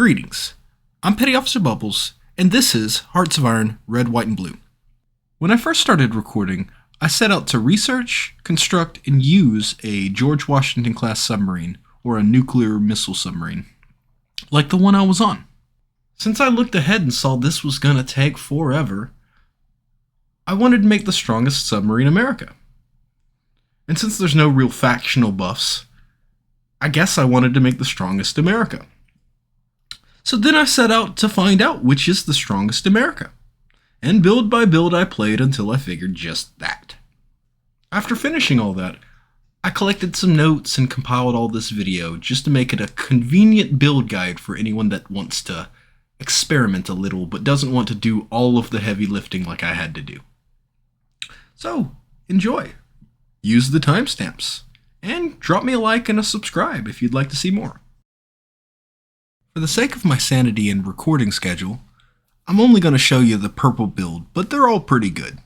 Greetings, I'm Petty Officer Bubbles, and this is Hearts of Iron, Red, White, and Blue. When I first started recording, I set out to research, construct, and use a George Washington class submarine, or a nuclear missile submarine, like the one I was on. Since I looked ahead and saw this was gonna take forever, I wanted to make the strongest submarine in America. And since there's no real factional buffs, I guess I wanted to make the strongest America. So then I set out to find out which is the strongest America. And build by build I played until I figured just that. After finishing all that, I collected some notes and compiled all this video just to make it a convenient build guide for anyone that wants to experiment a little but doesn't want to do all of the heavy lifting like I had to do. So, enjoy. Use the timestamps. And drop me a like and a subscribe if you'd like to see more. For the sake of my sanity and recording schedule, I'm only going to show you the purple build, but they're all pretty good.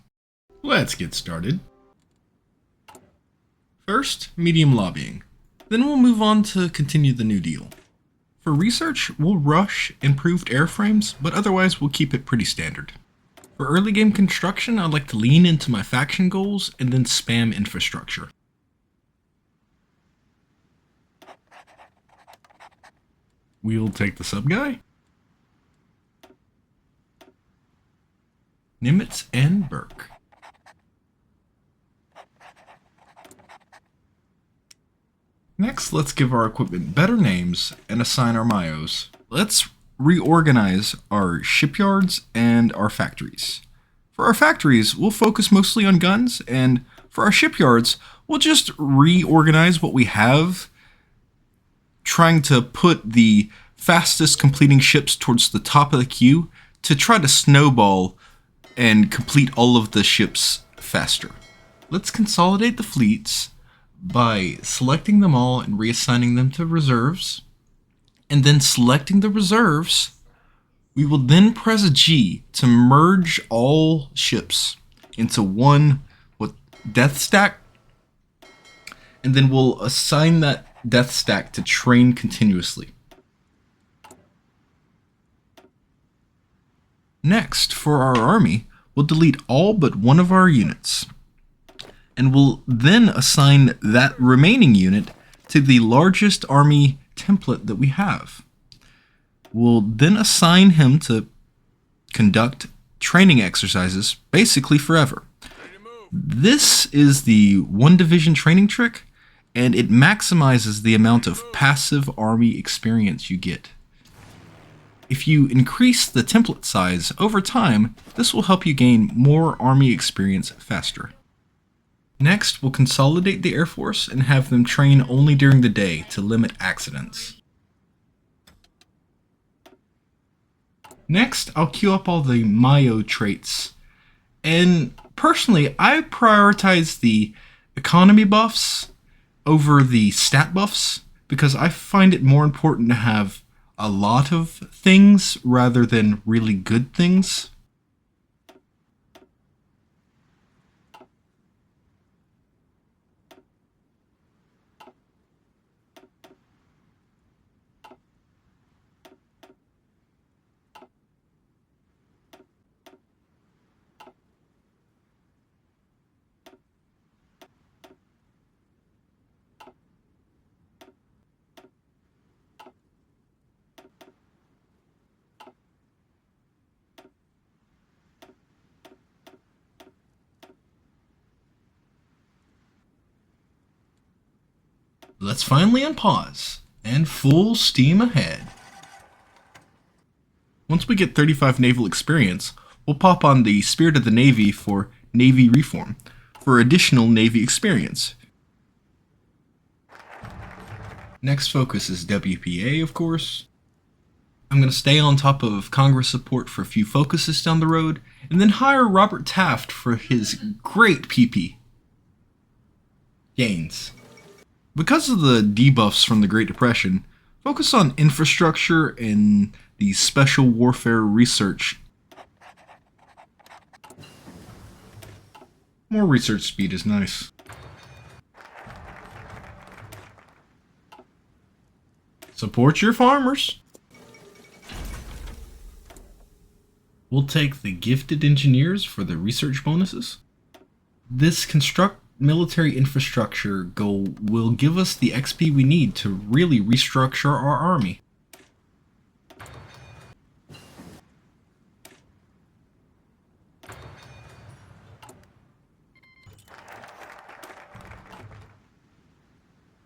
Let's get started. First, medium lobbying. Then we'll move on to continue the New Deal. For research, we'll rush improved airframes, but otherwise we'll keep it pretty standard. For early game construction, I'd like to lean into my faction goals and then spam infrastructure. We'll take the sub guy. Nimitz and Burke. Next, let's give our equipment better names and assign our Mayos. Let's reorganize our shipyards and our factories. For our factories, we'll focus mostly on guns, and for our shipyards, we'll just reorganize what we have, trying to put the fastest completing ships towards the top of the queue to try to snowball and complete all of the ships faster. Let's consolidate the fleets by selecting them all and reassigning them to reserves. And then selecting the reserves, we will then press G to merge all ships into one death stack. And then we'll assign that death stack to train continuously. Next, for our army, we'll delete all but one of our units. And we'll then assign that remaining unit to the largest army template that we have. We'll then assign him to conduct training exercises basically forever. This is the one division training trick, and it maximizes the amount of passive army experience you get. If you increase the template size over time, this will help you gain more army experience faster. Next, we'll consolidate the Air Force and have them train only during the day to limit accidents. Next, I'll queue up all the Mayo traits. And personally, I prioritize the economy buffs over the stat buffs because I find it more important to have a lot of things rather than really good things. Let's finally unpause and full steam ahead. Once we get 35 naval experience, we'll pop on the Spirit of the Navy for Navy Reform for additional Navy experience. Next focus is WPA, of course. I'm going to stay on top of Congress support for a few focuses down the road, and then hire Robert Taft for his great PP gains. Because of the debuffs from the Great Depression, focus on infrastructure and the special warfare research. More research speed is nice. Support your farmers. We'll take the gifted engineers for the research bonuses. This construct military infrastructure goal will give us the XP we need to really restructure our army.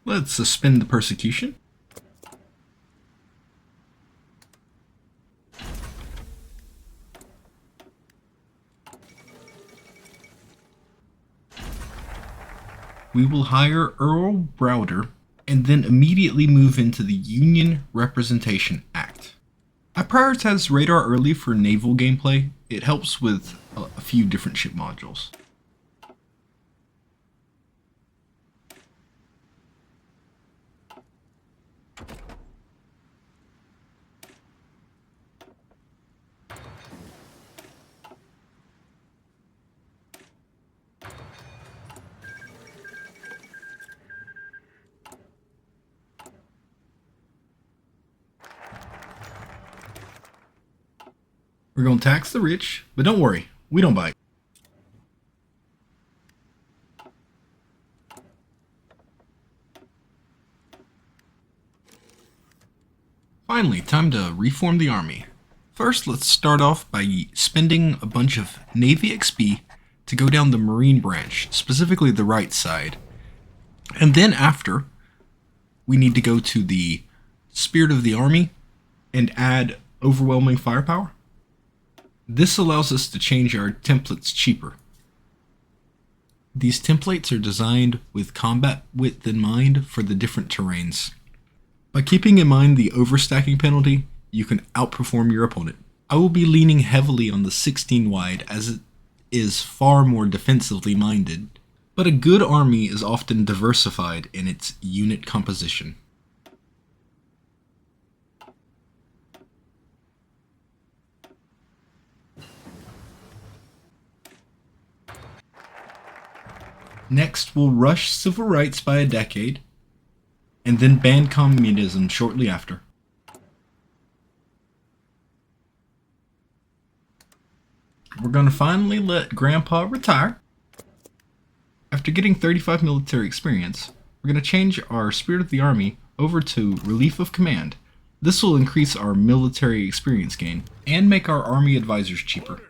Let's suspend the persecution. We will hire Earl Browder and then immediately move into the Union Representation Act. I prioritize radar early for naval gameplay. It helps with a few different ship modules. We're going to tax the rich, but don't worry, we don't bite. Finally, time to reform the army. First, let's start off by spending a bunch of Navy XP to go down the Marine branch, specifically the right side. And then after, we need to go to the Spirit of the Army and add overwhelming firepower. This allows us to change our templates cheaper. These templates are designed with combat width in mind for the different terrains. By keeping in mind the overstacking penalty, you can outperform your opponent. I will be leaning heavily on the 16 wide as it is far more defensively minded, but a good army is often diversified in its unit composition. Next, we'll rush civil rights by a decade, and then ban communism shortly after. We're going to finally let Grandpa retire. After getting 35 military experience, we're going to change our Spirit of the Army over to Relief of Command. This will increase our military experience gain and make our army advisors cheaper.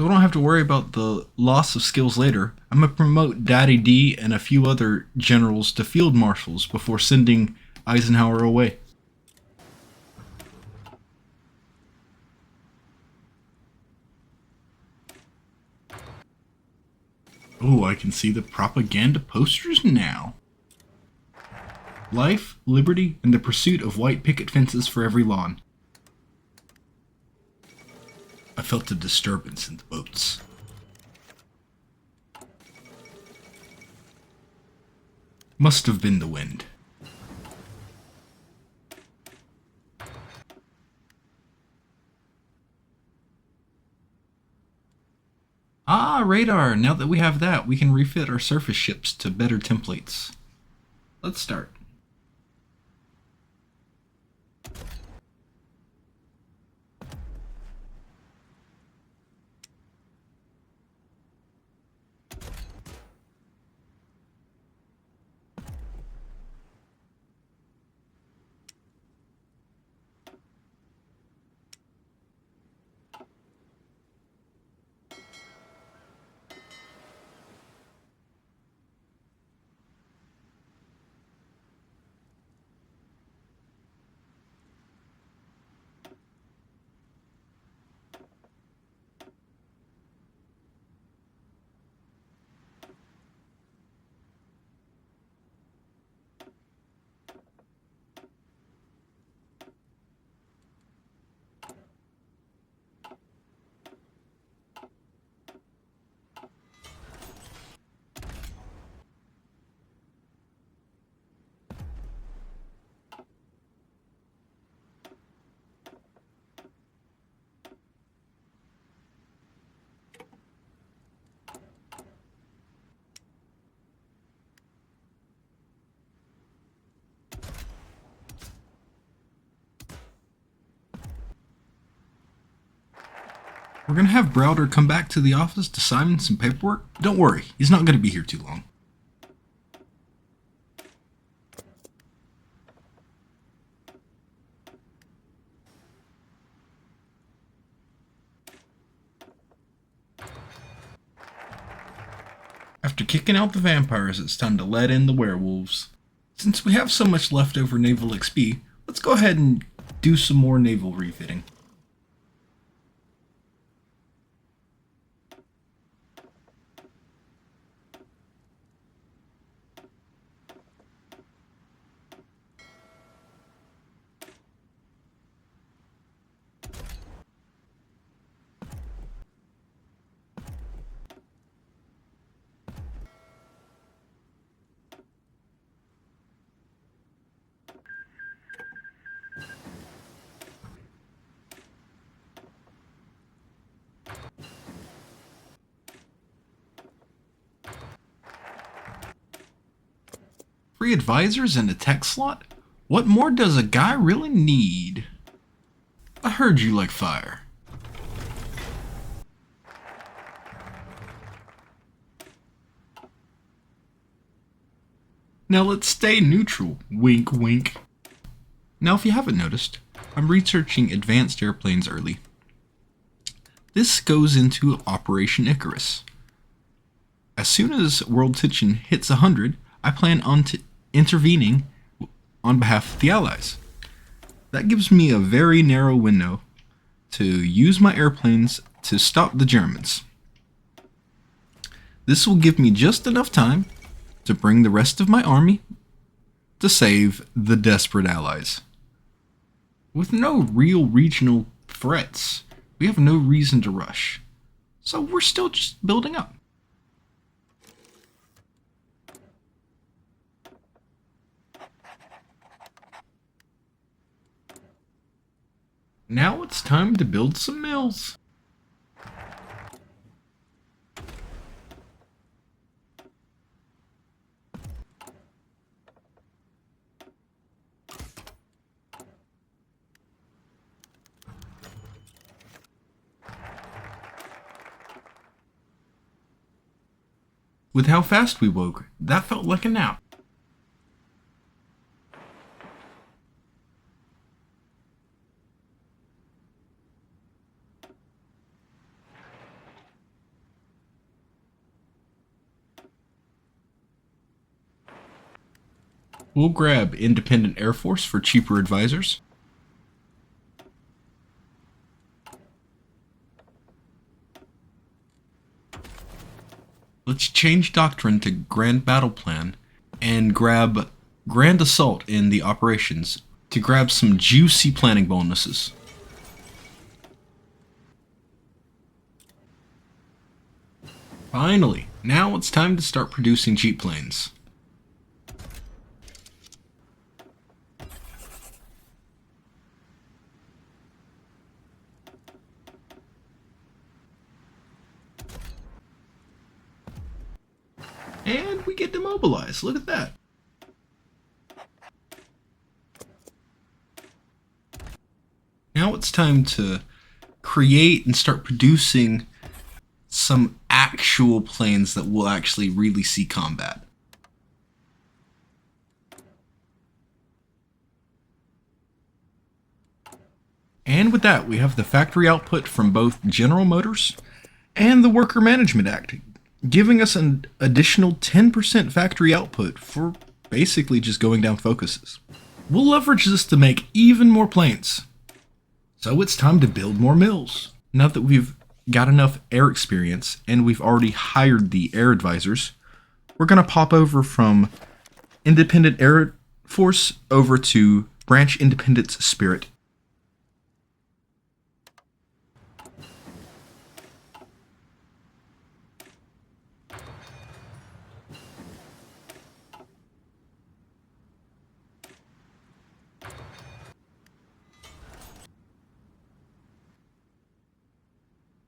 So we don't have to worry about the loss of skills later. I'm going to promote Daddy D and a few other generals to field marshals before sending Eisenhower away. Oh, I can see the propaganda posters now. Life, liberty, and the pursuit of white picket fences for every lawn. I felt a disturbance in the boats. Must have been the wind. Ah, radar! Now that we have that, we can refit our surface ships to better templates. Let's start. We're gonna have Browder come back to the office to sign some paperwork. Don't worry, he's not gonna be here too long. After kicking out the vampires, it's time to let in the werewolves. Since we have so much leftover naval XP, let's go ahead and do some more naval refitting. Free advisors and a tech slot? What more does a guy really need? I heard you like fire. Now let's stay neutral, wink wink. Now if you haven't noticed, I'm researching advanced airplanes early. This goes into Operation Icarus. As soon as world tension hits 100, I plan on intervening on behalf of the Allies. That gives me a very narrow window to use my airplanes to stop the Germans. This will give me just enough time to bring the rest of my army to save the desperate Allies. With no real regional threats, we have no reason to rush. So we're still just building up. Now it's time to build some mills. With how fast we woke, that felt like a nap. We'll grab Independent Air Force for cheaper advisors. Let's change doctrine to Grand Battle Plan and grab Grand Assault in the operations to grab some juicy planning bonuses. Finally, now it's time to start producing Jeep planes. And we get demobilized. Look at that. Now it's time to create and start producing some actual planes that will actually really see combat. And with that, we have the factory output from both General Motors and the Worker Management Act, giving us an additional 10% factory output for basically just going down focuses. We'll leverage this to make even more planes. So it's time to build more mills. Now that we've got enough air experience and we've already hired the air advisors, we're going to pop over from Independent Air Force over to Branch Independence Spirit.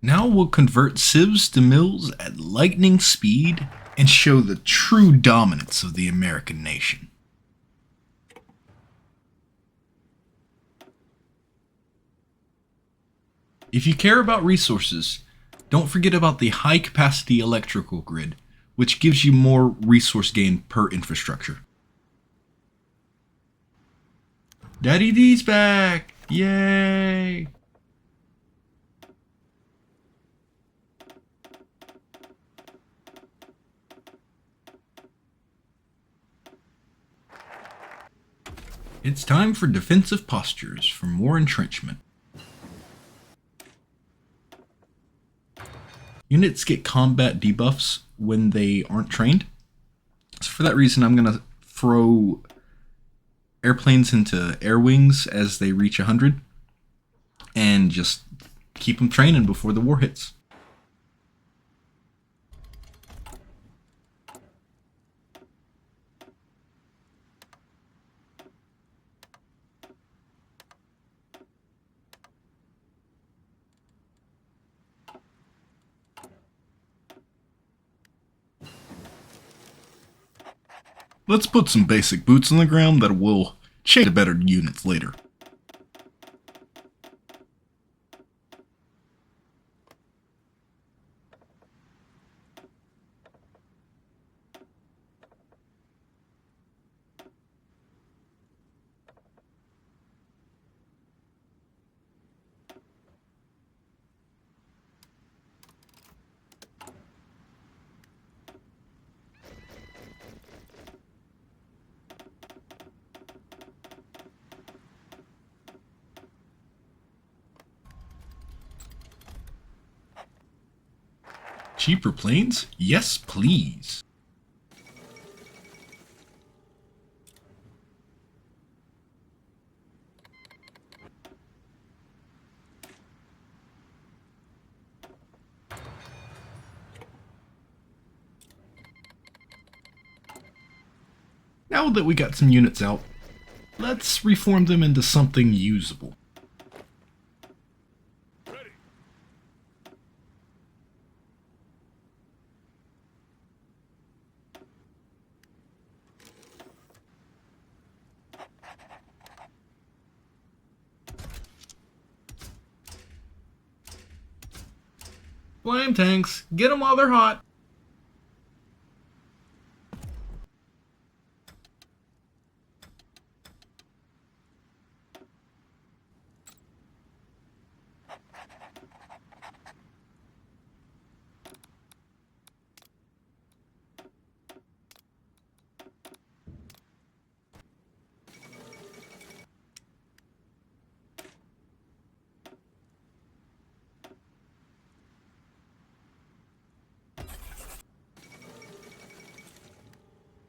Now we'll convert sieves to mills at lightning speed and show the true dominance of the American nation. If you care about resources, don't forget about the high capacity electrical grid, which gives you more resource gain per infrastructure. Daddy D's back! Yay! It's time for defensive postures for more entrenchment. Units get combat debuffs when they aren't trained. So for that reason, I'm going to throw airplanes into air wings as they reach 100 and just keep them training before the war hits. Let's put some basic boots on the ground that will change to better units later. Cheaper planes? Yes, please. Now that we got some units out, let's reform them into something usable. Flame tanks, get them while they're hot.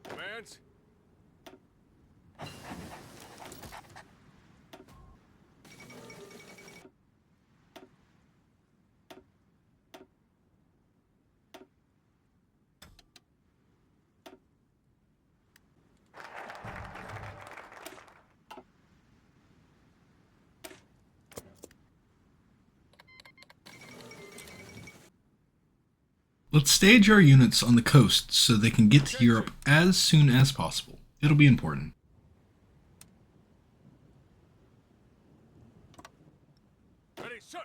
Commands? Let's stage our units on the coast so they can get to Europe as soon as possible. It'll be important. Ready, sir!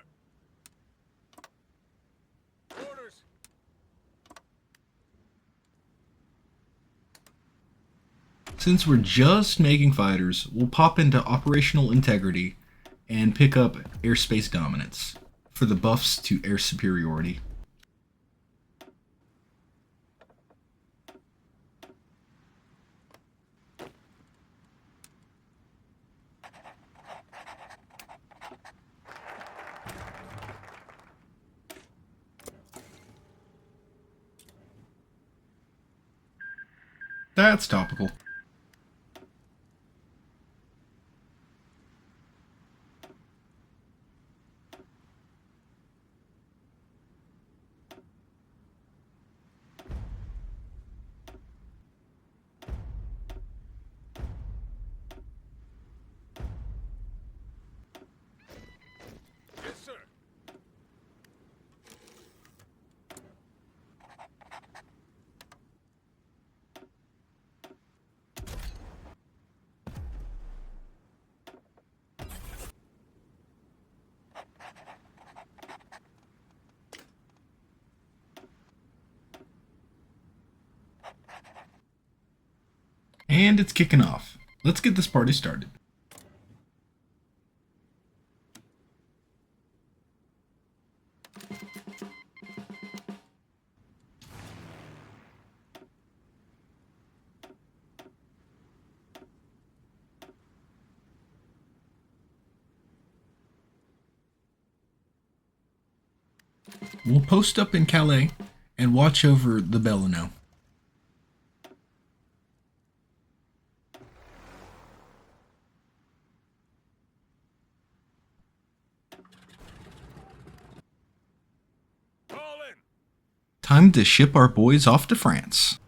Orders! Since we're just making fighters, we'll pop into operational integrity and pick up airspace dominance for the buffs to air superiority. That's topical. Yes, sir! And it's kicking off. Let's get this party started. We'll post up in Calais and watch over the Belano. Call in. Time to ship our boys off to France.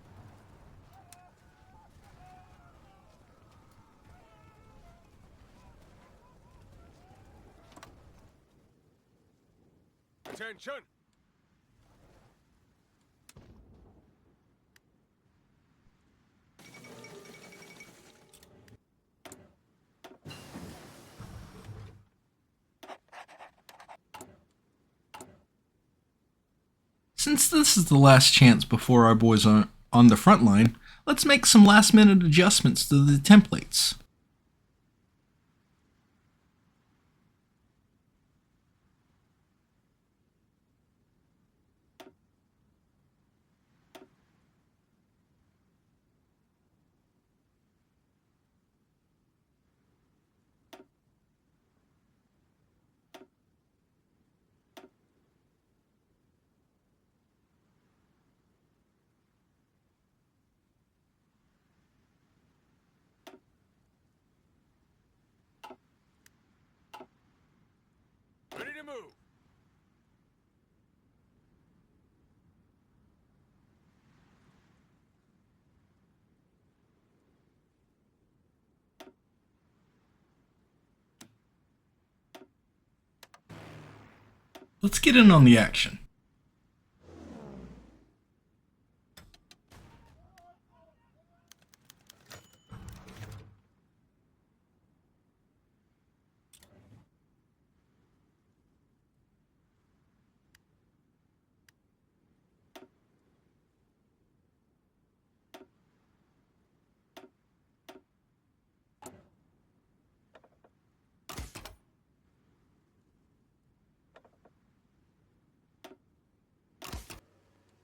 Attention. Since this is the last chance before our boys are on the front line, let's make some last minute adjustments to the templates. Ready to move. Let's get in on the action.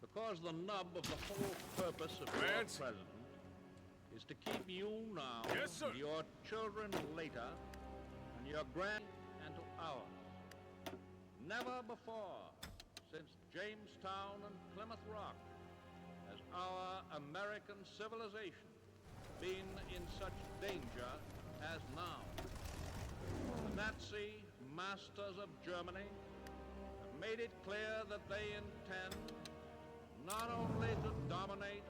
Because the nub of the whole purpose of your Lance? president is to keep you now, Yes, sir. and your children later, and your grand and to ours. Never before, since Jamestown and Plymouth Rock, has our American civilization been in such danger as now. The Nazi masters of Germany have made it clear that they intend not only to dominate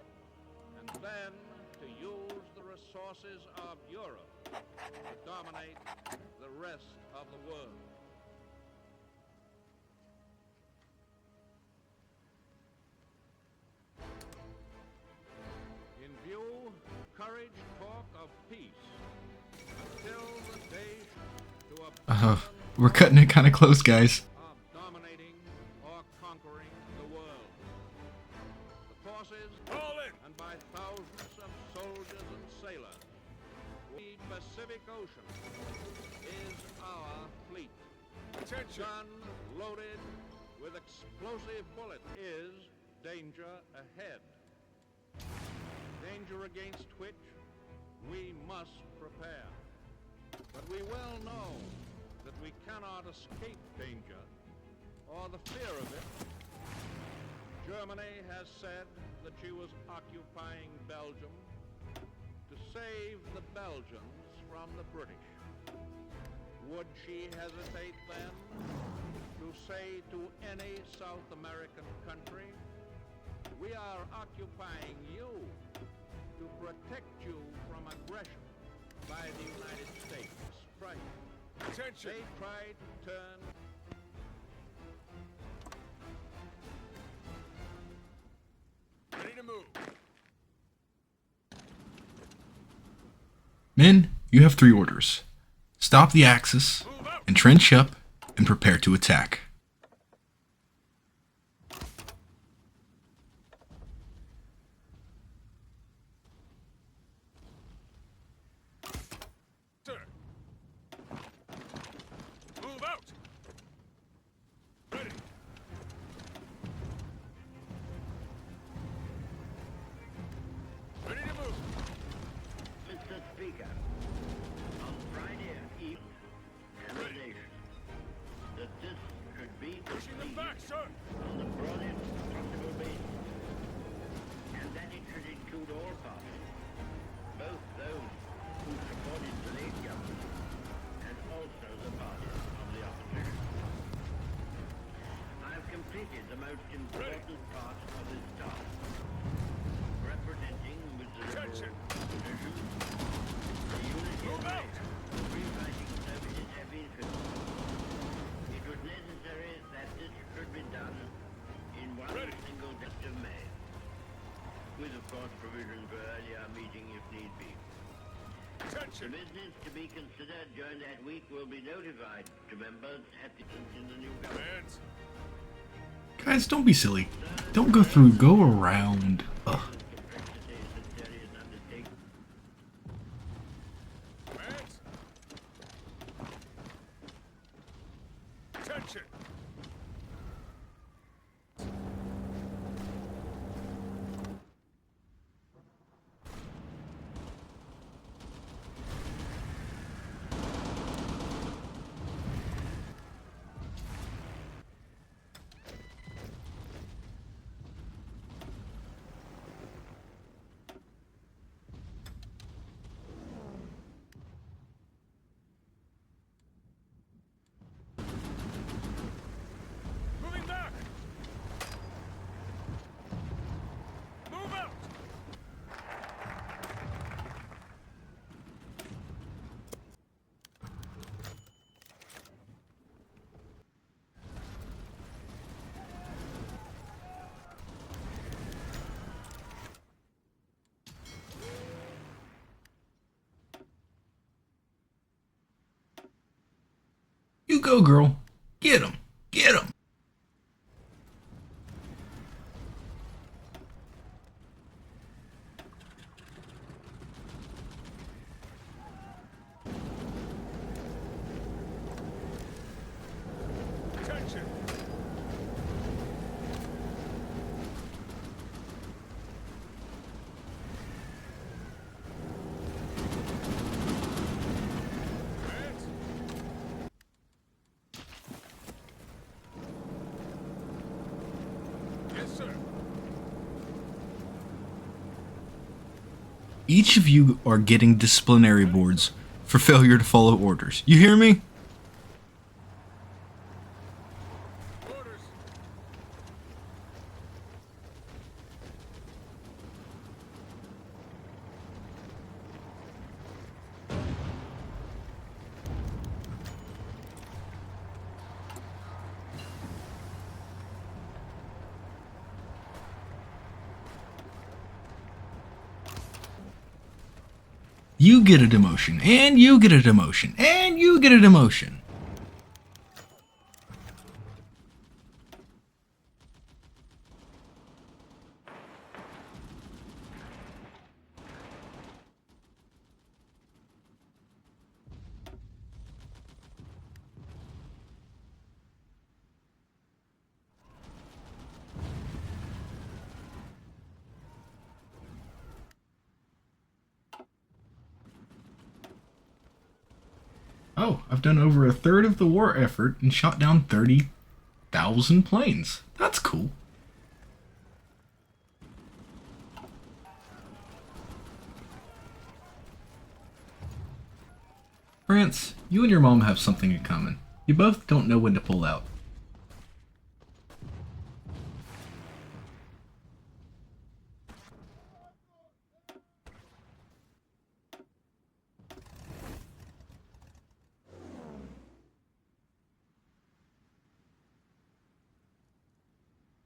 and then to use the resources of Europe to dominate the rest of the world. In view, courage talk of peace until the day to We're cutting it kind of close, guys. of dominating or conquering the world. The forces Call in. and by thousands of soldiers and sailors. The Pacific Ocean is our fleet. Attention. Gun loaded with explosive bullets is danger ahead. Danger against which we must prepare. But we well know that we cannot escape danger or the fear of it. Germany has said that she was occupying Belgium to save the Belgians from the British. Would she hesitate then to say to any South American country, we are occupying you to protect you from aggression by the United States? Right. Attention. They try to turn Ready to move. Men, you have 3 orders. Stop the Axis, Move out. entrench up, and prepare to attack. The business to be considered during that week will be notified to members at the in the new government. Hands. Guys, don't be silly. Don't go through, go around. Ugh. Complexity is a serious undertaking. Hands. Attention. Moving back. Move out. You go, girl. Get him. Get him. Attention. Hands. Yes, sir. Each of you are getting disciplinary boards for failure to follow orders. You hear me? Orders. You get a demotion, and you get a demotion, and you get a demotion. Oh, I've done over a third of the war effort and shot down 30,000 planes. That's cool. France, you and your mom have something in common. You both don't know when to pull out.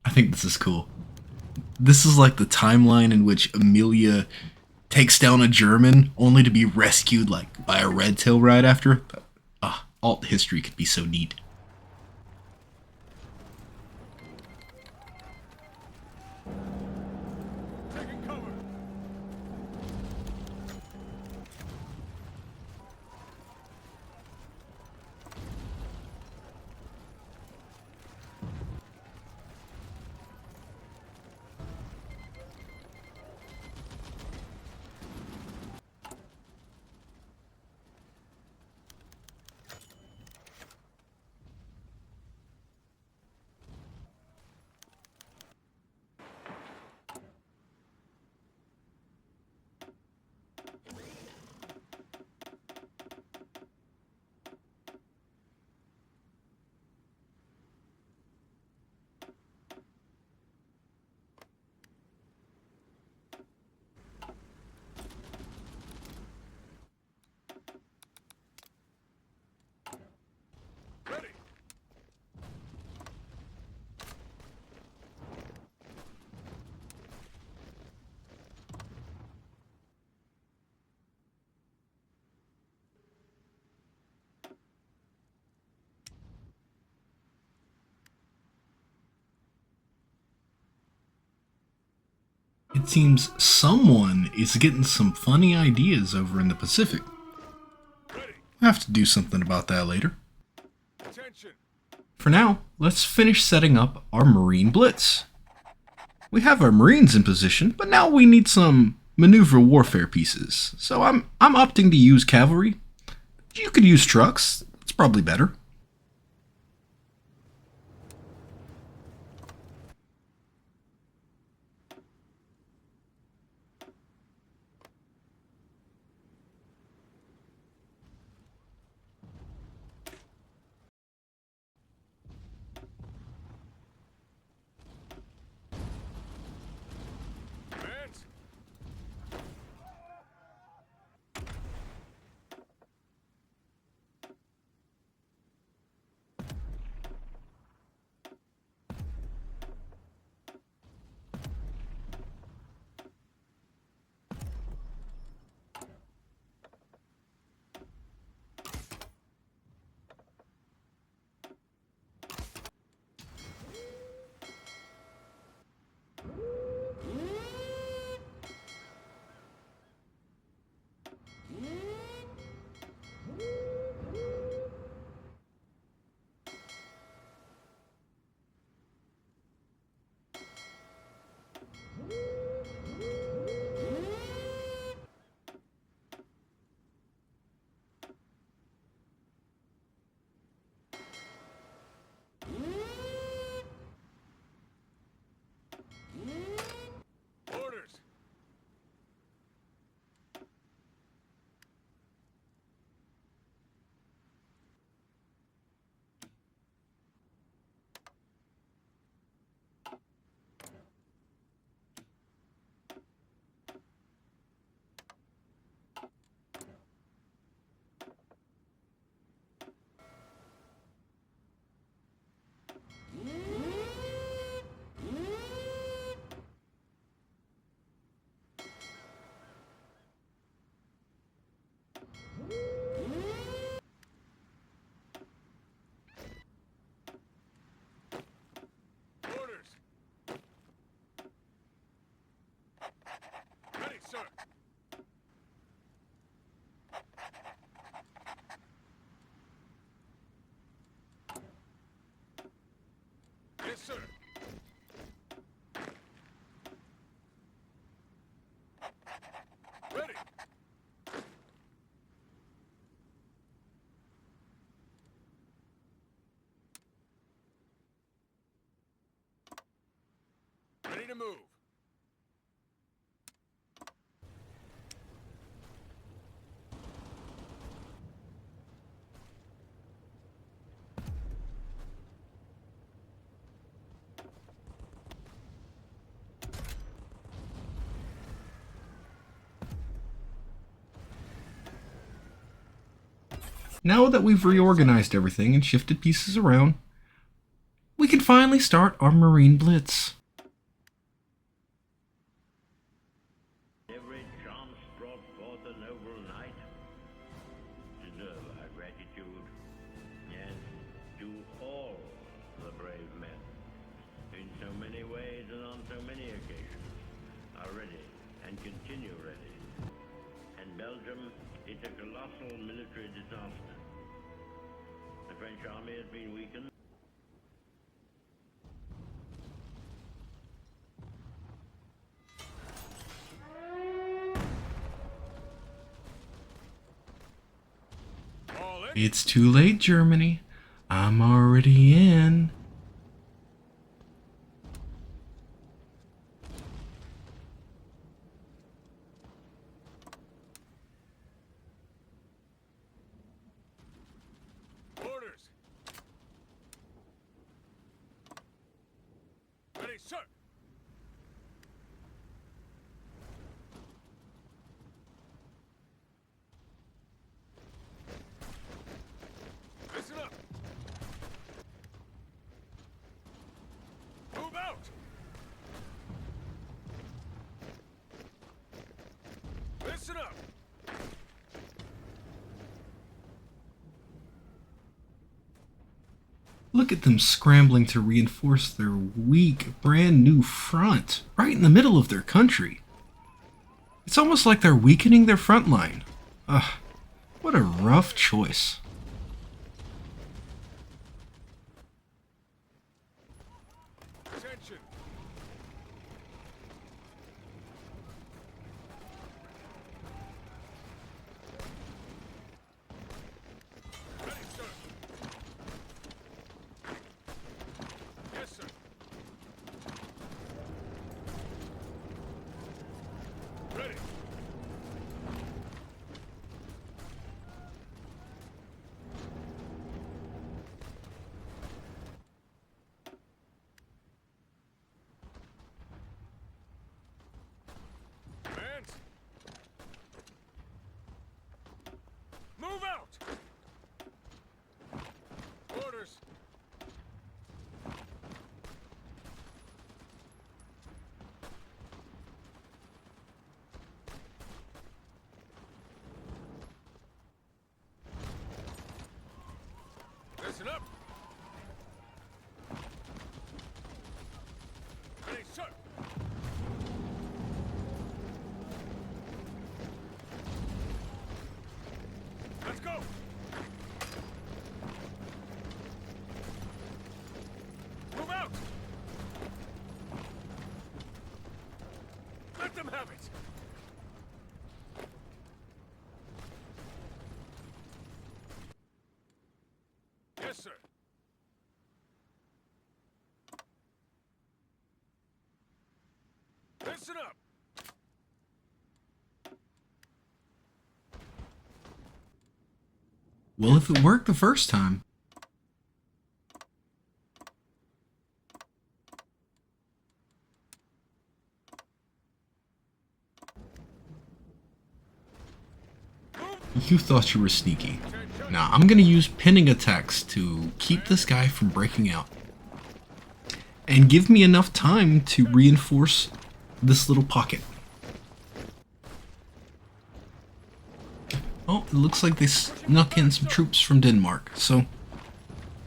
I think this is cool. This is like the timeline in which Amelia takes down a German only to be rescued like by a red tail right after. Alt history could be so neat. Taking cover. It seems someone is getting some funny ideas over in the Pacific. Ready. I have to do something about that later. Attention. For now, let's finish setting up our Marine Blitz. We have our Marines in position, but now we need some maneuver warfare pieces. So I'm opting to use cavalry. You could use trucks. It's probably better. Advance. Orders. Orders. Ready, sir. Yes, sir. Ready. Ready to move. Now that we've reorganized everything and shifted pieces around, we can finally start our Marine Blitz. Every chance brought forth a noble knight. Deserve our gratitude. Yes, to all the brave men, in so many ways and on so many occasions, are ready and continue ready. And Belgium, it's a colossal military disaster. The French army has been weakened. All in. It's too late, Germany. I'm already in. Orders. Ready, sir. Listen up. Look at them scrambling to reinforce their weak, brand new front, right in the middle of their country. It's almost like they're weakening their front line. Ugh, what a rough choice. Attention. Ready, sir. Yes, sir. Ready. Commands. Move out. Orders. Listen up. Ready, sir. Let's go. Move out. Let them have it. Yes, sir. Listen up. Well, if it worked the first time. You thought you were sneaky. Now, I'm gonna use pinning attacks to keep this guy from breaking out. And give me enough time to reinforce this little pocket. Oh, it looks like they snuck in some troops from Denmark, so I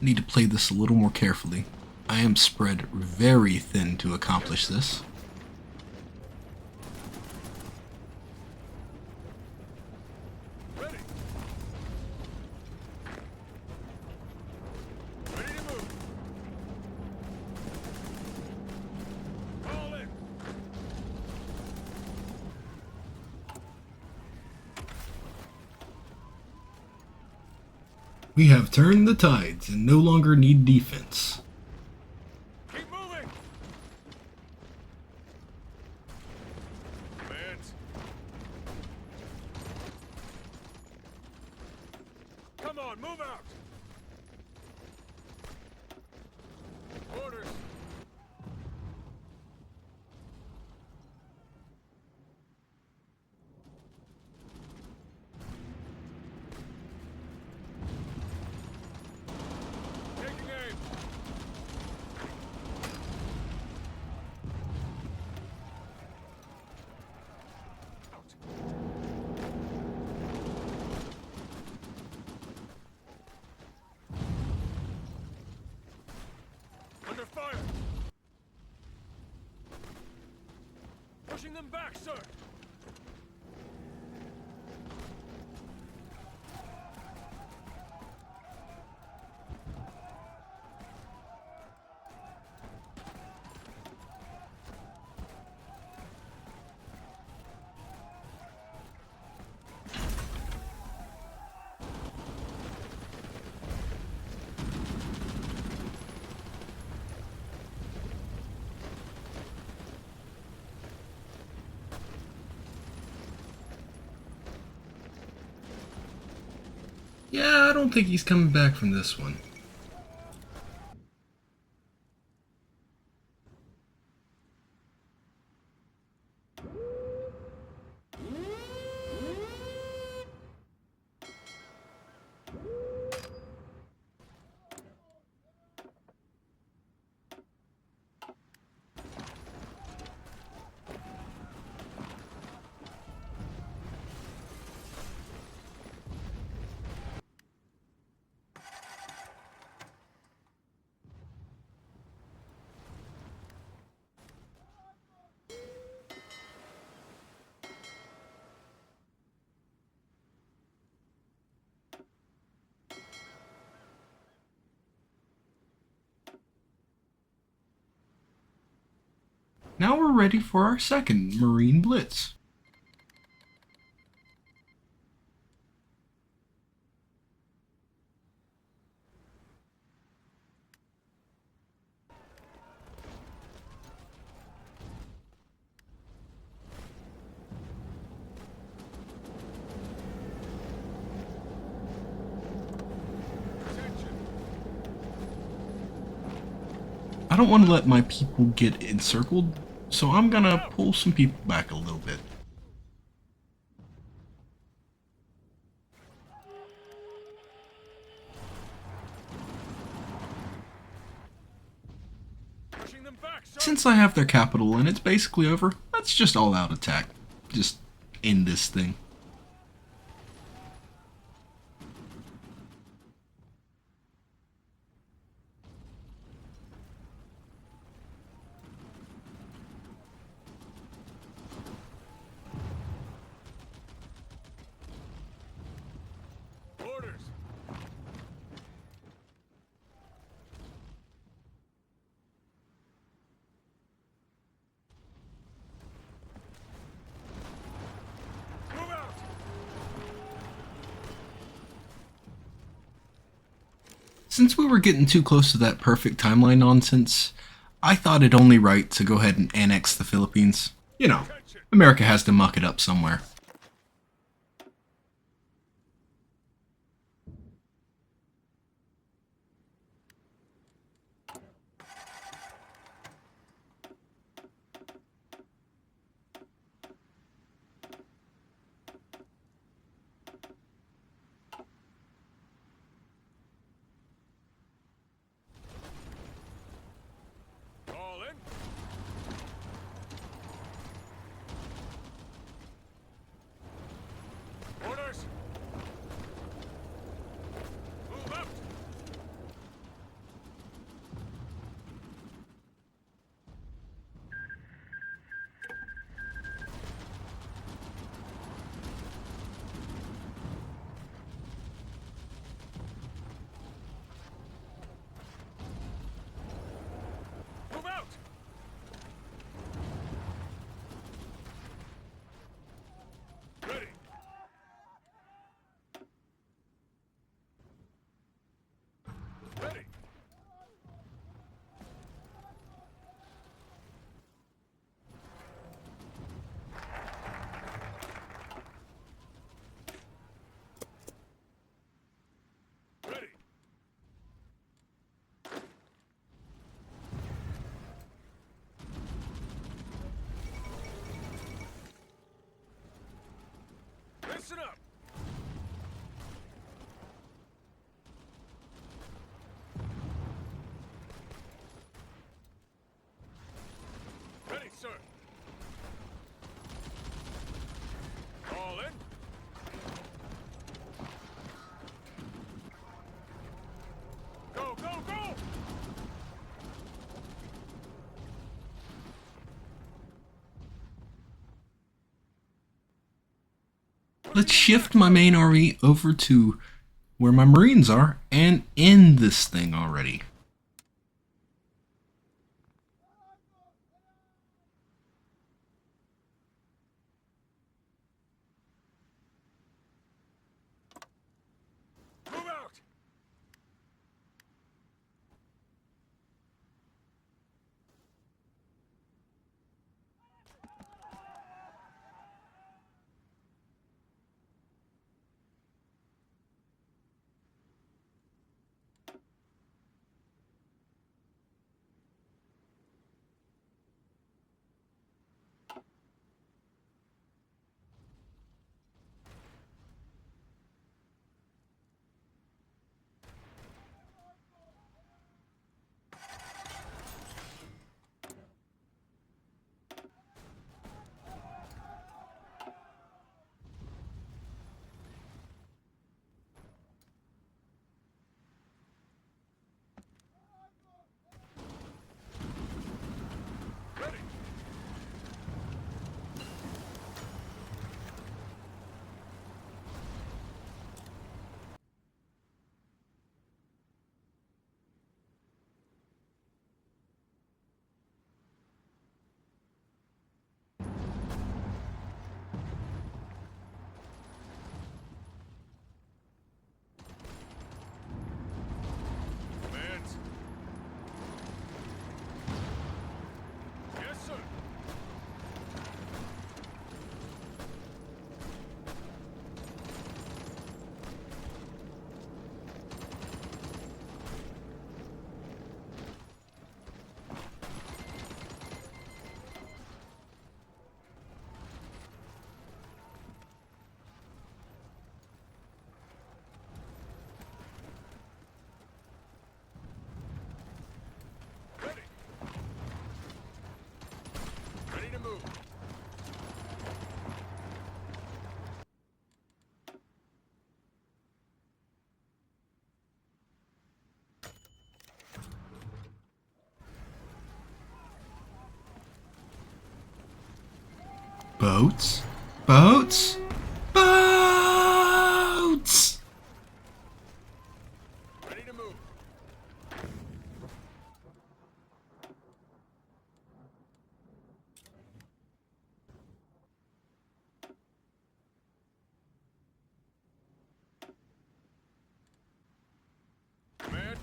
need to play this a little more carefully. I am spread very thin to accomplish this. Ready. Ready to move. All in. We have turned the tides and no longer need defense. Keep moving. Commands. Come on, move out. Orders. Taking aim. Out. Under fire. Pushing them back, sir. Yeah, I don't think he's coming back from this one. Now we're ready for our second Marine Blitz. I don't want to let my people get encircled, so I'm gonna pull some people back a little bit. Pushing them back, sir. Since I have their capital and it's basically over, let's just all out attack. Just end this thing. Orders. Move out. Since we were getting too close to that perfect timeline nonsense, I thought it only right to go ahead and annex the Philippines. You know, Attention. America has to muck it up somewhere. All in. Orders. Move out. Move out. Ready. Ready. Ready. Listen up. Ready, sir. All in. Go, go, go! Let's shift my main army over to where my Marines are and end this thing already. Move out! Boats? Boats? Boats! Ready to move. Command.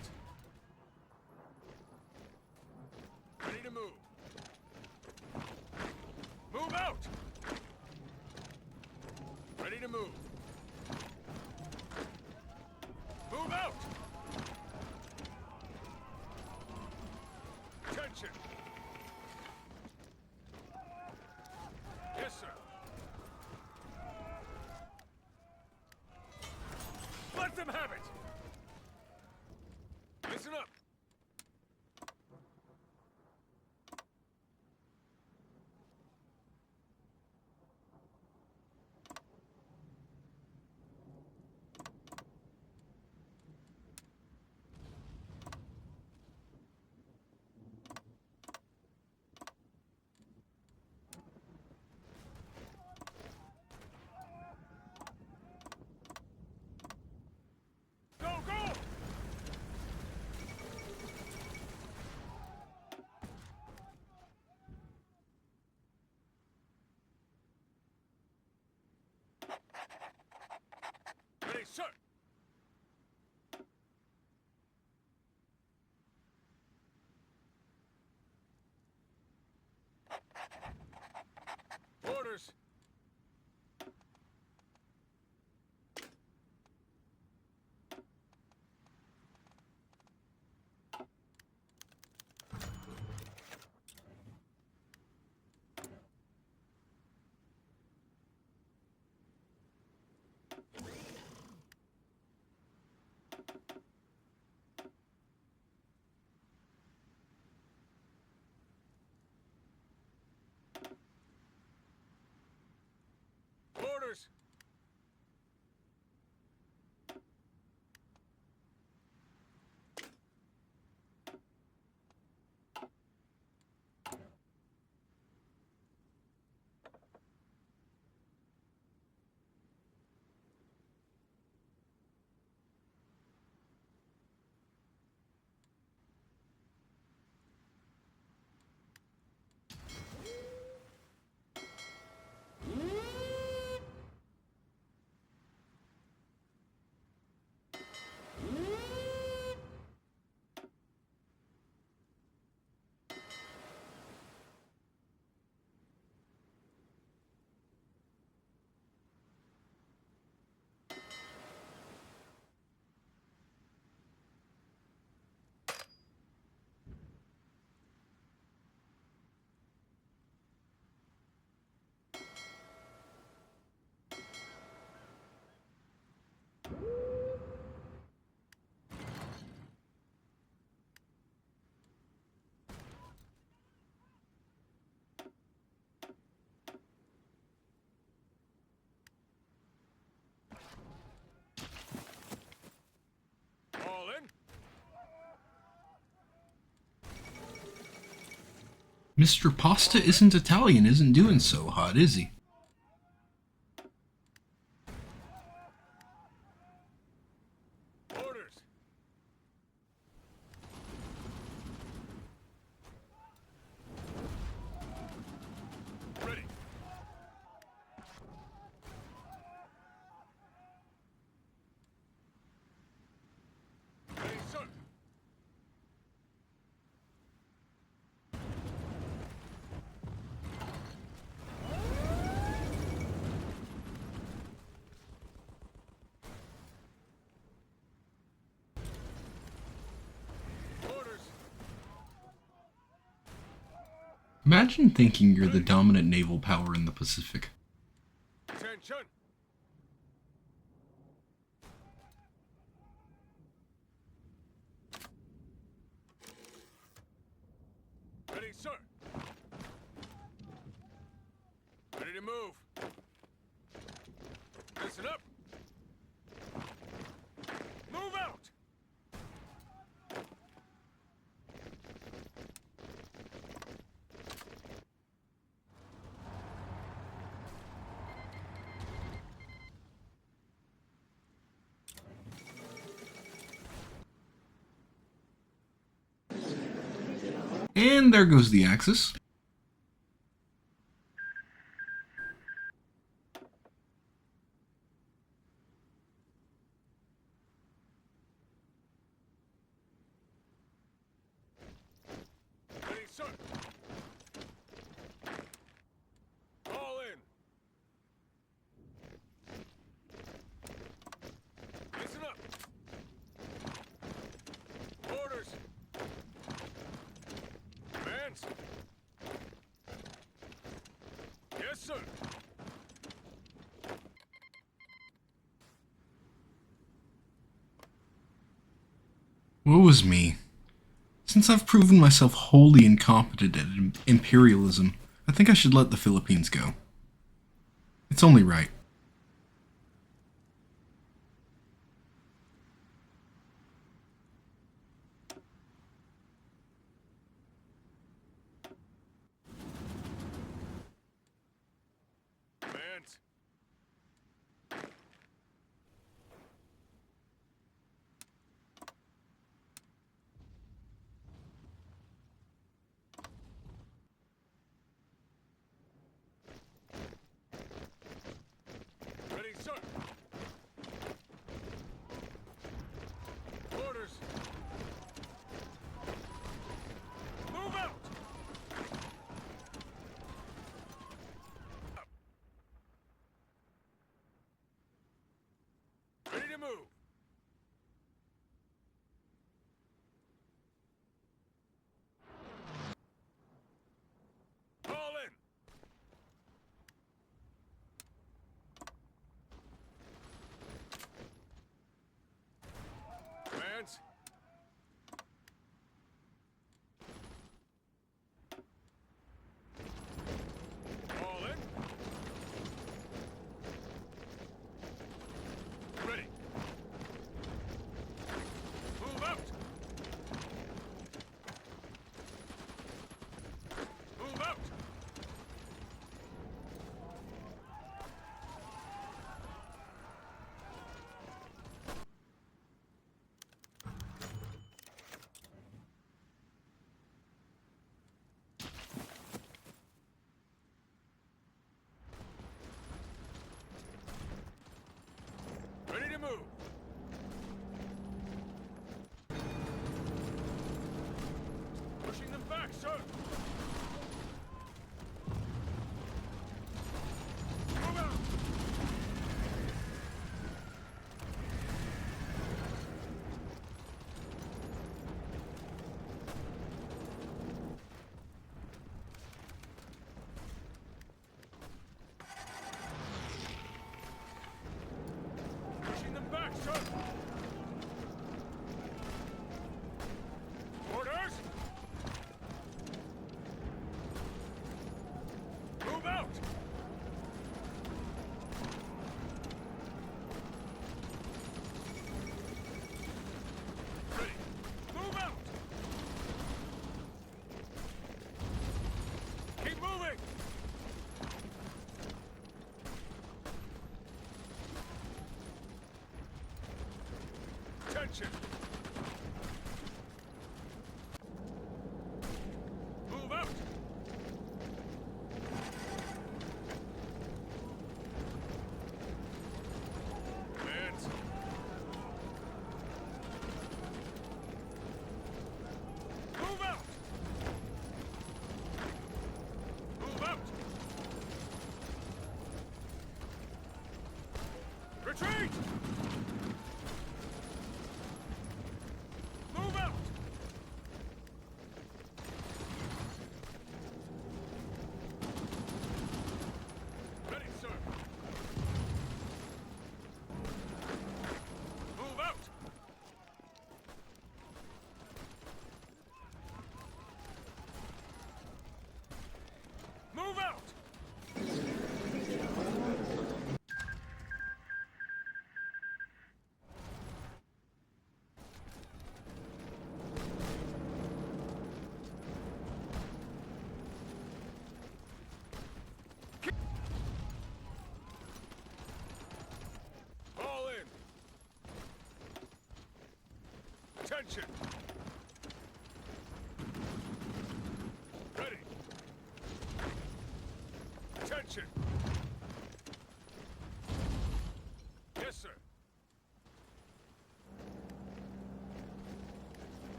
Ready to move. Move out! Ready to move. Move out! Attention! Yes, sir. Let them have it! Listen up! Go, go! Ready, sir! Orders! Orders! All in? Mr. Pasta isn't Italian isn't doing so hot, is he? Orders! Ready! Ready, sir! Orders! Imagine thinking you're the dominant naval power in the Pacific. Attention! Ready, sir! Ready to move! Listen up! Move out! And there goes the axis. Ready, sir. All in. Listen up. Orders. Commands. Yes, sir. Woe is me. Since I've proven myself wholly incompetent at imperialism, I think I should let the Philippines go. It's only right. Commands. Ready, sir. Orders. Move out. Ready to move. All in. Commands. All in. Ready. Move out. Move out. Ready to move. Pushing them back, sir. Move out. Pushing them back, sir. Orders. Move out. Ready. Move out. Keep moving. Attention. Move out. Commands. Move out. Move out. Retreat. Move out. Ready, sir. Move out. Move out. All in. Attention.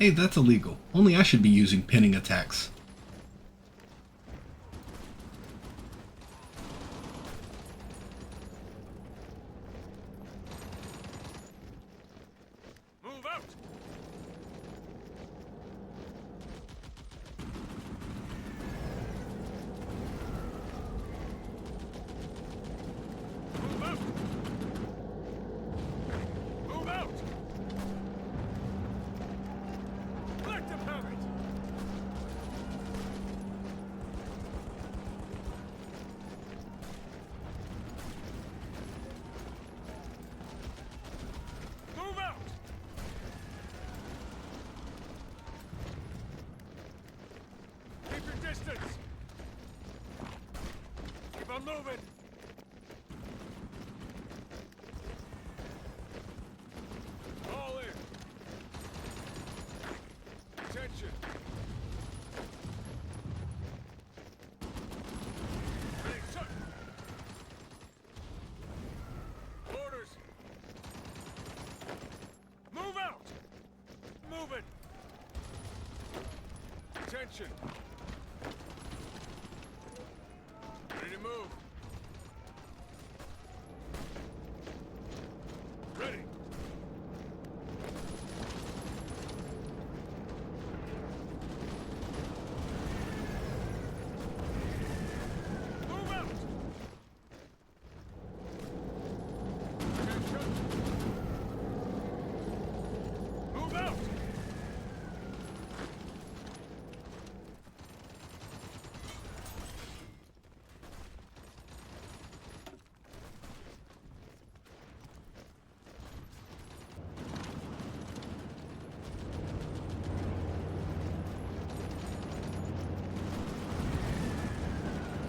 Hey, that's illegal. Only I should be using pinning attacks. Move out! Move out! Move out! Let them have it! Move out! Keep your distance! Keep on moving! All in! Attention! Ready, set! Orders! Move out! Move it! Attention! Ready to move! Ready! Move out! Attention! Move out!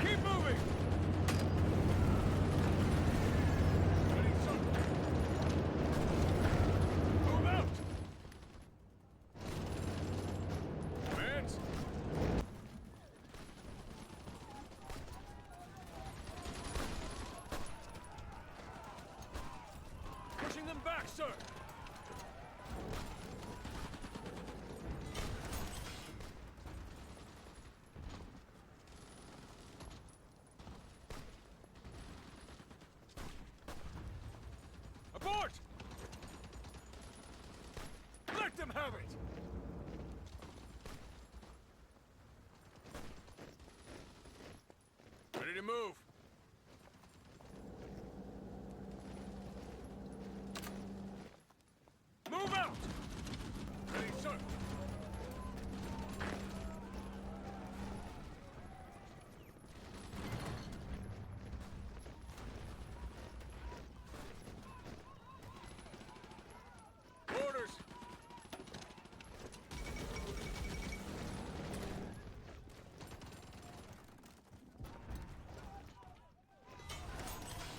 Keep moving! Ready, set! Move out! Advance! Pushing them back, sir! Abort! Let them have it! Ready to move! Move out! Ready, sir! Orders!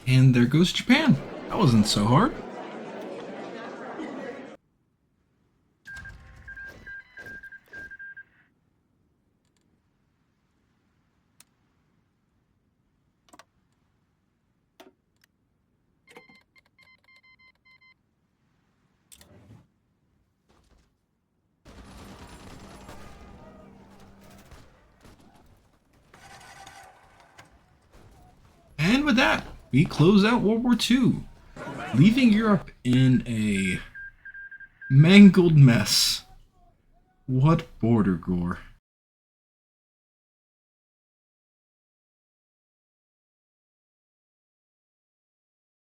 And there goes Japan. That wasn't so hard. And with that, we close out World War II, leaving Europe in a mangled mess. What border gore.